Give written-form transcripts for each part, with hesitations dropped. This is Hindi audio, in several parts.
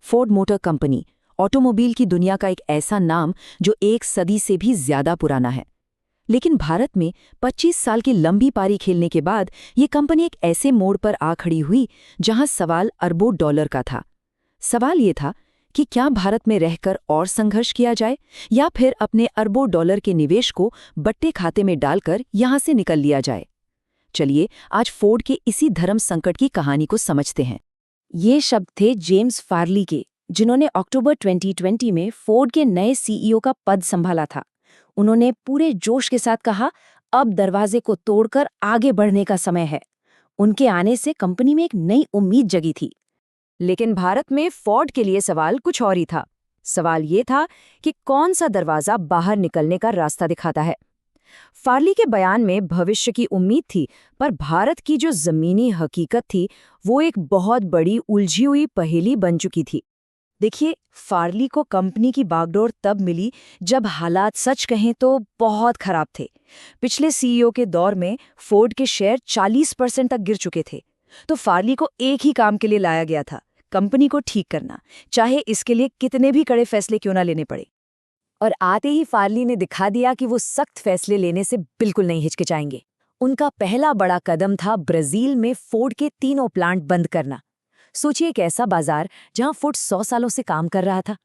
फोर्ड मोटर कंपनी, ऑटोमोबाइल की दुनिया का एक ऐसा नाम जो एक सदी से भी ज्यादा पुराना है। लेकिन भारत में 25 साल की लंबी पारी खेलने के बाद ये कंपनी एक ऐसे मोड़ पर आ खड़ी हुई जहां सवाल अरबों डॉलर का था। सवाल ये था कि क्या भारत में रहकर और संघर्ष किया जाए या फिर अपने अरबों डॉलर के निवेश को बट्टे खाते में डालकर यहां से निकल लिया जाए। चलिए आज फोर्ड के इसी धर्म संकट की कहानी को समझते हैं। ये शब्द थे जेम्स फार्ली के, जिन्होंने अक्टूबर 2020 में फोर्ड के नए सीईओ का पद संभाला था। उन्होंने पूरे जोश के साथ कहा, अब दरवाजे को तोड़कर आगे बढ़ने का समय है। उनके आने से कंपनी में एक नई उम्मीद जगी थी। लेकिन भारत में फोर्ड के लिए सवाल कुछ और ही था। सवाल ये था कि कौन सा दरवाजा बाहर निकलने का रास्ता दिखाता है। फार्ली के बयान में भविष्य की उम्मीद थी, पर भारत की जो जमीनी हकीकत थी वो एक बहुत बड़ी उलझी हुई पहेली बन चुकी थी। देखिए, फार्ली को कंपनी की बागडोर तब मिली जब हालात सच कहें तो बहुत खराब थे। पिछले सीईओ के दौर में फोर्ड के शेयर 40% तक गिर चुके थे। तो फार्ली को एक ही काम के लिए लाया गया था, कंपनी को ठीक करना, चाहे इसके लिए कितने भी कड़े फैसले क्यों ना लेने पड़े। और आते ही फार्ली ने दिखा दिया कि वो सख्त फैसले लेने से बिल्कुल नहीं हिचकिचाएंगे। उनका पहला बड़ा कदम था ब्राजील में फोर्ड के तीनों प्लांट बंद करना। सोचिए, एक ऐसा बाजार जहां फोर्ड 100 सालों से काम कर रहा था।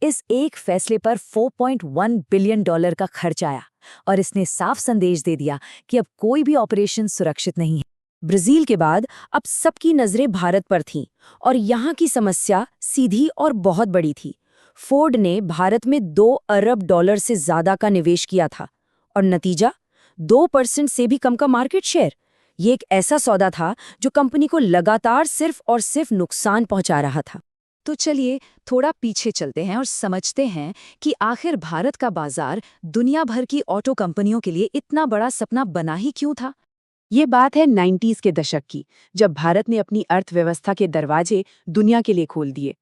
इस एक फैसले पर $4.1 बिलियन का खर्च आया और इसने साफ संदेश दे दिया कि अब कोई भी ऑपरेशन सुरक्षित नहीं है। ब्राजील के बाद अब सबकी नजरें भारत पर थीं और यहाँ की समस्या सीधी और बहुत बड़ी थी। फोर्ड ने भारत में $2 अरब से ज्यादा का निवेश किया था और नतीजा 2% से भी कम का मार्केट शेयर। ये एक ऐसा सौदा था जो कंपनी को लगातार सिर्फ और सिर्फ नुकसान पहुंचा रहा था। तो चलिए थोड़ा पीछे चलते हैं और समझते हैं कि आखिर भारत का बाजार दुनिया भर की ऑटो कंपनियों के लिए इतना बड़ा सपना बना ही क्यों था। ये बात है 90s के दशक की, जब भारत ने अपनी अर्थव्यवस्था के दरवाजे दुनिया के लिए खोल दिए।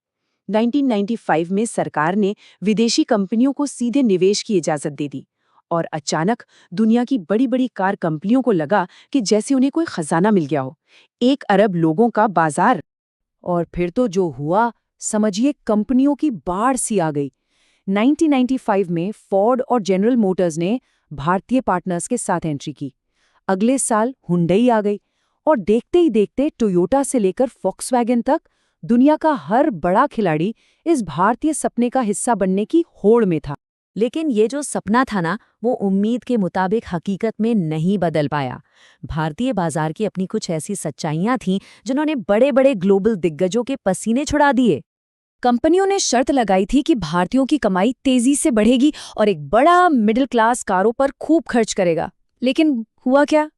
1995 में सरकार ने विदेशी कंपनियों को सीधे निवेश की इजाजत दे दी और अचानक दुनिया की बड़ी बड़ी कार कंपनियों को लगा कि जैसे उन्हें कोई खजाना मिल गया हो। 1 अरब लोगों का बाजार। और फिर तो जो हुआ, समझिए कंपनियों की बाढ़ सी आ गई। 1995 में फोर्ड और जनरल मोटर्स ने भारतीय पार्टनर्स के साथ एंट्री की। अगले साल हुंडई आ गई और देखते ही देखते टोयोटा से लेकर फॉक्सवैगन तक दुनिया का हर बड़ा खिलाड़ी इस भारतीय सपने का हिस्सा बनने की होड़ में था। लेकिन ये जो सपना था ना, वो उम्मीद के मुताबिक हकीकत में नहीं बदल पाया। भारतीय बाजार की अपनी कुछ ऐसी सच्चाइयां थीं जिन्होंने बड़े बड़े ग्लोबल दिग्गजों के पसीने छुड़ा दिए। कंपनियों ने शर्त लगाई थी कि भारतीयों की कमाई तेजी से बढ़ेगी और एक बड़ा मिडिल क्लास कारों पर खूब खर्च करेगा। लेकिन हुआ क्या?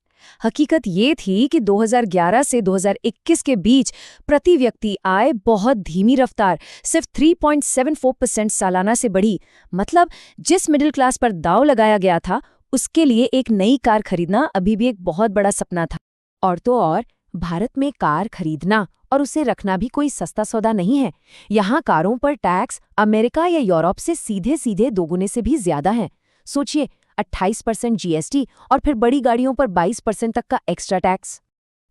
हकीकत ये थी कि 2011 से 2021 के बीच प्रति व्यक्ति आय बहुत धीमी रफ्तार सिर्फ 3.74% सालाना से बढ़ी। मतलब जिस मिडिल क्लास पर दांव लगाया गया था, उसके लिए एक नई कार खरीदना अभी भी एक बहुत बड़ा सपना था। और तो और, भारत में कार खरीदना और उसे रखना भी कोई सस्ता सौदा नहीं है। यहाँ कारों पर टैक्स अमेरिका या यूरोप से सीधे सीधे दोगुने से भी ज्यादा है। सोचिए, 28% जीएसटी और फिर बड़ी गाड़ियों पर 22% तक का एक्स्ट्रा टैक्स।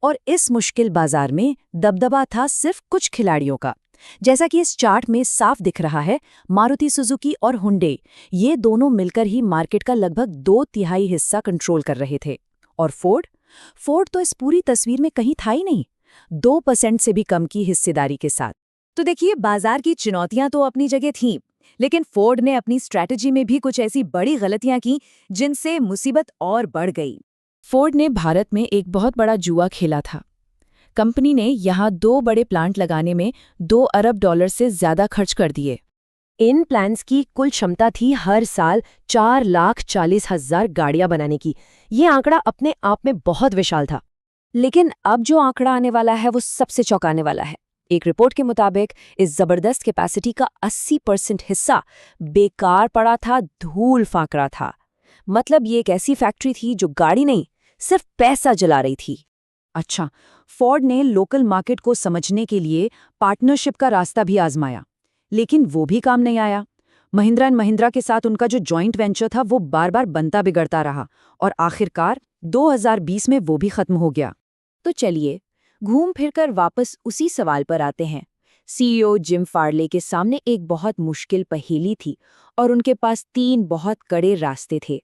और इस मुश्किल बाजार में दबदबा था सिर्फ कुछ खिलाड़ियों का। जैसा कि इस चार्ट में साफ दिख रहा है, मारुति सुजुकी और हुंडई, ये दोनों मिलकर ही मार्केट का लगभग 2/3 हिस्सा कंट्रोल कर रहे थे। और फोर्ड तो इस पूरी तस्वीर में कहीं था ही नहीं, 2% से भी कम की हिस्सेदारी के साथ। तो देखिए, बाजार की चुनौतियां तो अपनी जगह थीं, लेकिन फोर्ड ने अपनी स्ट्रैटेजी में भी कुछ ऐसी बड़ी गलतियां की जिनसे मुसीबत और बढ़ गई। फोर्ड ने भारत में एक बहुत बड़ा जुआ खेला था। कंपनी ने यहाँ 2 बड़े प्लांट लगाने में $2 अरब से ज्यादा खर्च कर दिए। इन प्लान्स की कुल क्षमता थी हर साल 4,40,000 गाड़ियां बनाने की। ये आंकड़ा अपने आप में बहुत विशाल था। लेकिन अब जो आंकड़ा आने वाला है वो सबसे चौंकाने वाला है। एक रिपोर्ट के मुताबिक इस जबरदस्त कैपेसिटी का 80% हिस्सा बेकार पड़ा था, धूल फांक रहा था। मतलब ये एक ऐसी फैक्ट्री थी जो गाड़ी नहीं, सिर्फ पैसा जला रही थी। अच्छा, फोर्ड ने लोकल मार्केट को समझने के लिए पार्टनरशिप का रास्ता भी आजमाया, लेकिन वो भी काम नहीं आया। महिंद्रा एंड महिंद्रा के साथ उनका जो जॉइंट वेंचर था वो बार बार बनता बिगड़ता रहा और आखिरकार 2020 में वो भी खत्म हो गया। तो चलिए घूम फिरकर वापस उसी सवाल पर आते हैं, सीईओ जिम फार्ले के सामने एक बहुत मुश्किल पहेली थी और उनके पास 3 बहुत कड़े रास्ते थे।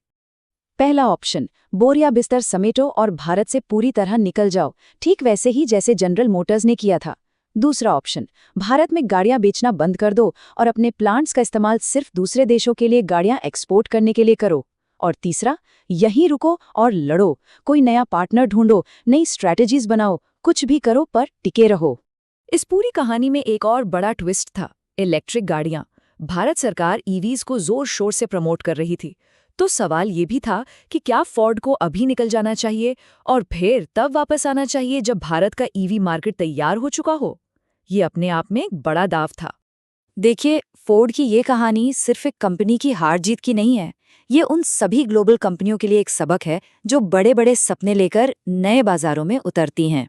पहला ऑप्शन, बोरिया बिस्तर समेटो और भारत से पूरी तरह निकल जाओ, ठीक वैसे ही जैसे जनरल मोटर्स ने किया था। दूसरा ऑप्शन, भारत में गाड़ियां बेचना बंद कर दो और अपने प्लांट्स का इस्तेमाल सिर्फ दूसरे देशों के लिए गाड़ियां एक्सपोर्ट करने के लिए करो। और तीसरा, यहीं रुको और लड़ो, कोई नया पार्टनर ढूंढो, नई स्ट्रैटेजीज बनाओ, कुछ भी करो पर टिके रहो। इस पूरी कहानी में एक और बड़ा ट्विस्ट था, इलेक्ट्रिक गाड़ियां। भारत सरकार ईवीज को जोर शोर से प्रमोट कर रही थी। तो सवाल ये भी था कि क्या फोर्ड को अभी निकल जाना चाहिए और फिर तब वापस आना चाहिए जब भारत का ईवी मार्केट तैयार हो चुका हो। ये अपने आप में एक बड़ा दाव था। देखिए, फोर्ड की ये कहानी सिर्फ एक कंपनी की हार जीत की नहीं है। ये उन सभी ग्लोबल कंपनियों के लिए एक सबक है जो बड़े बड़े सपने लेकर नए बाजारों में उतरती हैं।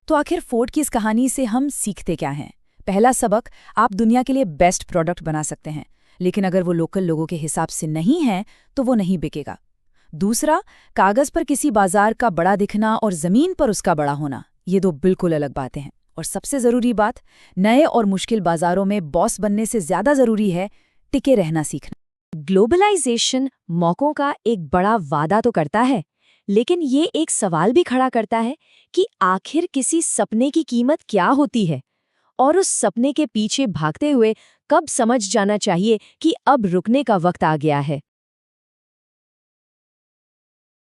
तो आखिर फोर्ड की इस कहानी से हम सीखते क्या हैं? पहला सबक, आप दुनिया के लिए बेस्ट प्रोडक्ट बना सकते हैं, लेकिन अगर वो लोकल लोगों के हिसाब से नहीं है तो वो नहीं बिकेगा। दूसरा, कागज पर किसी बाजार का बड़ा दिखना और जमीन पर उसका बड़ा होना, ये दो बिल्कुल अलग बातें हैं। और सबसे जरूरी बात, नए और मुश्किल बाजारों में बॉस बनने से ज्यादा जरूरी है टिके रहना सीखना। ग्लोबलाइजेशन मौकों का एक बड़ा वादा तो करता है, लेकिन ये एक सवाल भी खड़ा करता है कि आखिर किसी सपने की कीमत क्या होती है, और उस सपने के पीछे भागते हुए कब समझ जाना चाहिए कि अब रुकने का वक्त आ गया है।